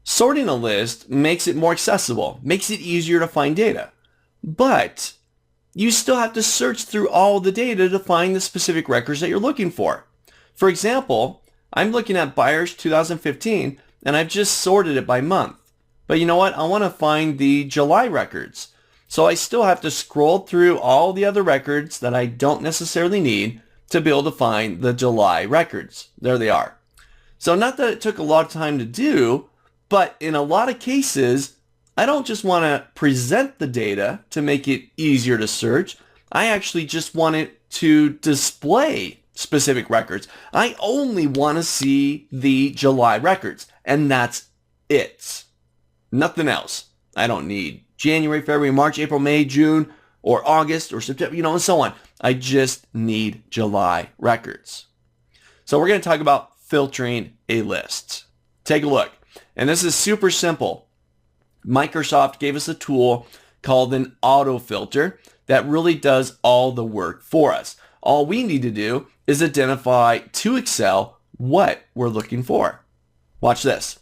Sorting a list makes it more accessible, makes it easier to find data. But you still have to search through all the data to find the specific records that you're looking for. For example, I'm looking at buyers 2015 and I've just sorted it by month. But you know what? I want to find the July records. So I still have to scroll through all the other records that I don't necessarily need to be able to find the July records. There they are. So not that it took a lot of time to do, but in a lot of cases, I don't just want to present the data to make it easier to search. I actually just want it to display specific records. I only want to see the July records, and that's it. Nothing else. I don't need January, February, March, April, May, June, or August, or September, and so on. I just need July records. So we're going to talk about filtering a list. Take a look. And this is super simple. Microsoft gave us a tool called an AutoFilter that really does all the work for us. All we need to do is identify to Excel what we're looking for. Watch this.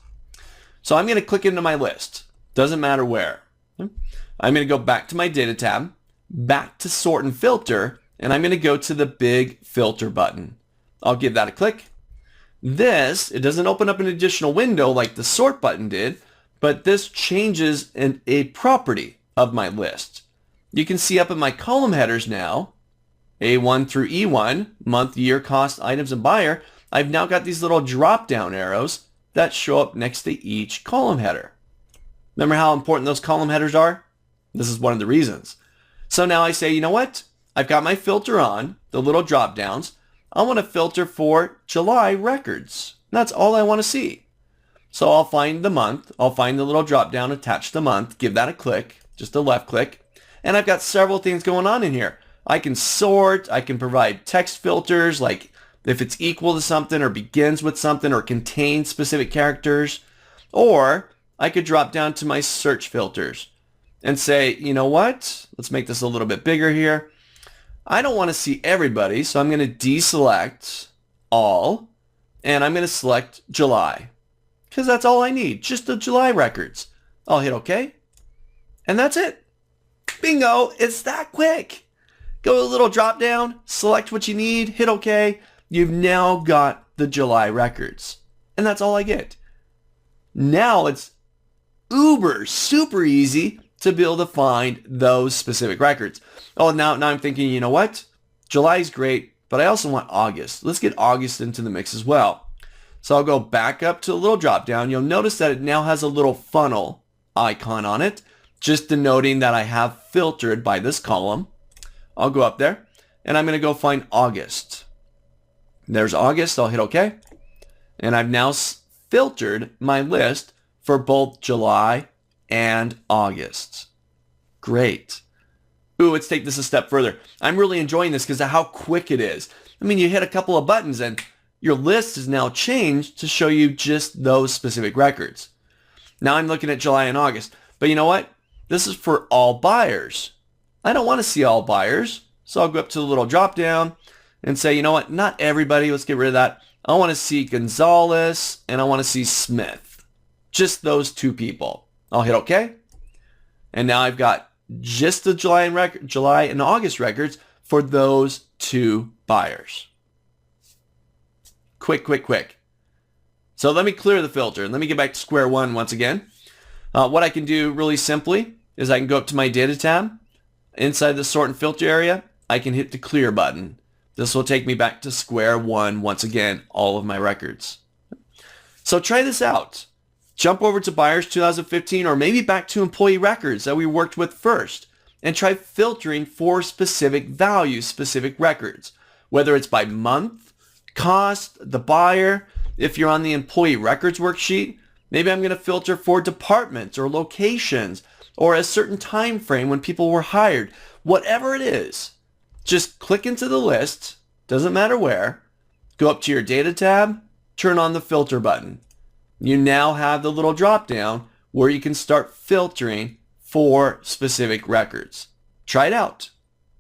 So I'm going to click into my list. Doesn't matter where. I'm going to go back to my data tab, back to sort and filter, and I'm going to go to the big filter button. I'll give that a click. It doesn't open up an additional window like the sort button did, but this changes a property of my list. You can see up in my column headers now, A1 through E1, month, year, cost, items, and buyer, I've now got these little drop-down arrows that show up next to each column header. Remember how important those column headers are? This is one of the reasons. So now I say, you know what? I've got my filter on, the little drop-downs. I want to filter for July records. That's all I want to see. So I'll find the month. I'll find the little drop-down attached to the month. Give that a click, just a left click. And I've got several things going on in here. I can sort. I can provide text filters, like if it's equal to something or begins with something or contains specific characters. Or I could drop down to my search filters and say, you know what? Let's make this a little bit bigger here. I don't want to see everybody, so I'm going to deselect all, and I'm going to select July, because that's all I need, just the July records. I'll hit OK, and that's it. Bingo, it's that quick. Go to the little drop down, select what you need, hit OK. You've now got the July records, and that's all I get. Now it's super easy to be able to find those specific records. Oh, now I'm thinking, you know what? July's great, but I also want August. Let's get August into the mix as well. So I'll go back up to the little drop down. You'll notice that it now has a little funnel icon on it, just denoting that I have filtered by this column. I'll go up there, and I'm going to go find August. There's August. I'll hit OK. And I've now filtered my list for both July and August. Great. Ooh, let's take this a step further. I'm really enjoying this because of how quick it is. I mean, you hit a couple of buttons and your list is now changed to show you just those specific records. Now I'm looking at July and August. But you know what? This is for all buyers. I don't want to see all buyers. So I'll go up to the little drop down and say, you know what? Not everybody. Let's get rid of that. I want to see Gonzalez and I want to see Smith. Just those two people. I'll hit OK. And now I've got just the July and August records for those two buyers. Quick. So let me clear the filter. Let me get back to square one once again. What I can do really simply is I can go up to my data tab. Inside the sort and filter area, I can hit the clear button. This will take me back to square one once again, all of my records. So try this out. Jump over to Buyers 2015 or maybe back to Employee Records that we worked with first and try filtering for specific values, specific records, whether it's by month, cost, the buyer. If you're on the Employee Records worksheet, maybe I'm going to filter for departments or locations or a certain time frame when people were hired. Whatever it is, just click into the list, doesn't matter where, go up to your Data tab, turn on the filter button. You now have the little drop down where you can start filtering for specific records. Try it out.